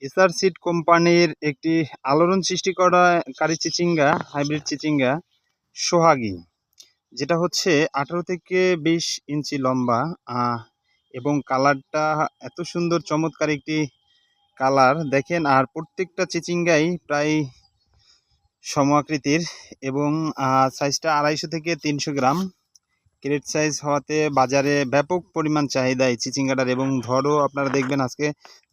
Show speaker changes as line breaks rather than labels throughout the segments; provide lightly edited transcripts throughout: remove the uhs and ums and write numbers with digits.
SR seed কোম্পানির একটি আলোড়ন সৃষ্টিকারী চিচিঙ্গা, হাইব্রিড চিচিঙ্গা সোহাগী, যেটা হচ্ছে 18 থেকে 20 ইঞ্চি লম্বা এবং কালারটা এত সুন্দর, চমৎকার একটি কালার দেখেন। আর প্রত্যেকটা চিচিঙ্গাই প্রায় সম আকৃতির এবং সাইজটা 250 থেকে 300 গ্রাম ক্রেট সাইজ হওয়াতে বাজারে ব্যাপক পরিমাণ চাহিদা এই চিচিঙ্গাটার। এবং ধরো আপনারা দেখবেন আজকে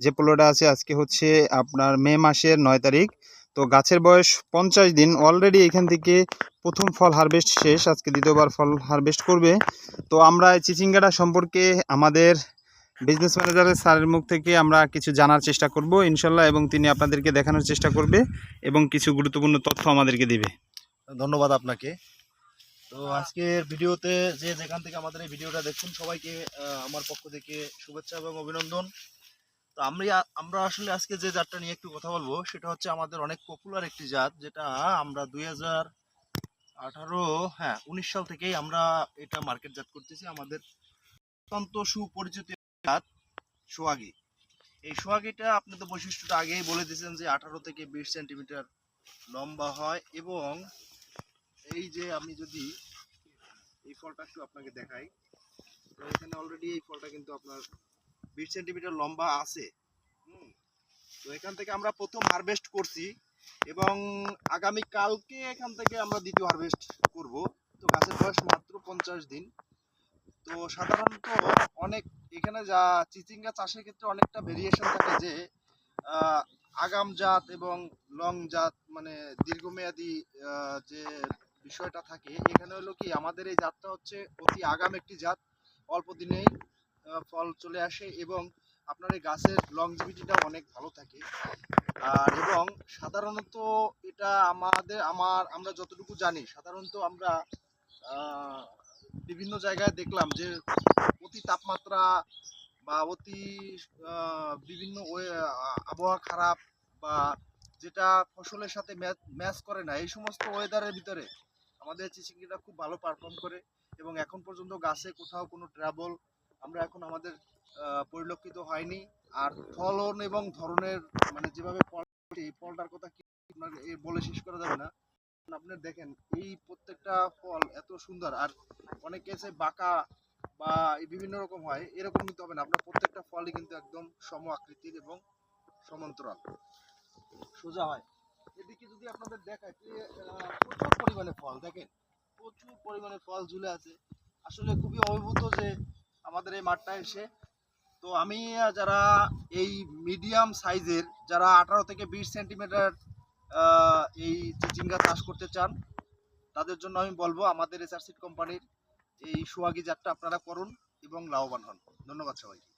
যে পোলোটা আছে, আজকে হচ্ছে আপনার মে মাসের 9 তারিখ। তো গাছের বয়স 50 দিন অলরেডি। এখান থেকে প্রথম ফল হারভেস্ট শেষ, আজকে দ্বিতীয়বার ফল হারভেস্ট করবে। তো আমরা এই চিচিঙ্গাটা সম্পর্কে আমাদের বিজনেস ম্যানেজারের স্যারের মুখ থেকে আমরা কিছু জানার চেষ্টা করব ইনশাল্লাহ, এবং তিনি আপনাদেরকে দেখানোর চেষ্টা করবে এবং কিছু গুরুত্বপূর্ণ তথ্য আমাদেরকে দিবে।
ধন্যবাদ আপনাকে। তো আজকের ভিডিওতে যে যেখান থেকে আমাদের এই ভিডিওটা দেখছেন সবাইকে আমার পক্ষ থেকে শুভেচ্ছা এবং অভিনন্দন। তো আমরা আসলে আজকে যে জাতটা নিয়ে একটু কথা বলবো সেটা হচ্ছে আমাদের অনেক পপুলার একটি জাত, যেটা আমরা 19 সাল থেকেই আমরা এটা মার্কেট জাত করতেছি। আমাদের অত্যন্ত সুপরিচিত জাত সোহাগী। এই সোহাগীটা আপনি তো বৈশিষ্ট্যটা আগেই বলে দিয়েছেন যে 18 থেকে 20 সেন্টিমিটার লম্বা হয়। এবং এই যে আমি যদি এই ফলটা একটু আপনাকে দেখাই, তো এখানে অলরেডি এই ফলটা কিন্তু আপনার 20 সেন্টিমিটার লম্বা আছে। তো এখান থেকে আমরা প্রথম হারভেস্ট করছি এবং আগামী কালকে এখান থেকে আমরা দ্বিতীয় হারভেস্ট করব। তো গাছের বয়স মাত্র 50 দিন। তো সাধারণত অনেক এখানে যা চিচিঙ্গা চাষের ক্ষেত্রে অনেকটা ভেরিয়েশন থাকে, যে আগাম জাত এবং লং জাত, মানে দীর্ঘমেয়াদী যে বিষয়টা থাকে। এখানে হলো কি, আমাদের এই জাতটা হচ্ছে অতি আগাম একটি জাত, অল্প দিনেই ফল চলে আসে এবং আপনার এই গাছের লংজিভিটিটা অনেক ভালো থাকে। আর এবং সাধারণত এটা আমরা যতটুকু জানি, সাধারণত আমরা বিভিন্ন জায়গায় দেখলাম যে অতি তাপমাত্রা বা অতি বিভিন্ন আবহাওয়া খারাপ বা যেটা ফসলের সাথে ম্যাচ করে না, এই সমস্ত ওয়েদারের ভিতরে আমাদের চিচিঙ্গাটা খুব ভালো পারফর্ম করে। এবং এখন পর্যন্ত গাছে কোথাও কোনো ট্রাবল আমরা এখন আমাদের পরিলক্ষিত হয়নি। আর ফলন এবং ধরনের, মানে যেভাবে ফলটার কথা কি আপনার বলে শেষ করা যাবে না। আপনার দেখেন এই প্রত্যেকটা ফল এত সুন্দর। আর অনেকে এসে বাঁকা বা বিভিন্ন রকম হয়, এরকম কিন্তু হবে না। আপনার প্রত্যেকটা ফলই কিন্তু একদম সম আকৃতির এবং সমান্তরাল সোজা হয়। এদিকে যদি আপনাদের দেখায় যে প্রচুর পরিমাণে ফল, দেখেন প্রচুর পরিমাণে ফল ঝুলে আছে। আসলে খুবই অভিভূত যে আমাদের এই মাঠটা এসে। তো আমি যারা এই মিডিয়াম সাইজের, যারা 18 থেকে 20 সেন্টিমিটার এই চিচিঙ্গা চাষ করতে চান, তাদের জন্য আমি বলবো আমাদের এসআর সিড কোম্পানির এই সোহাগী জাতটা আপনারা করুন এবং লাভবান হন। ধন্যবাদ সবাইকে।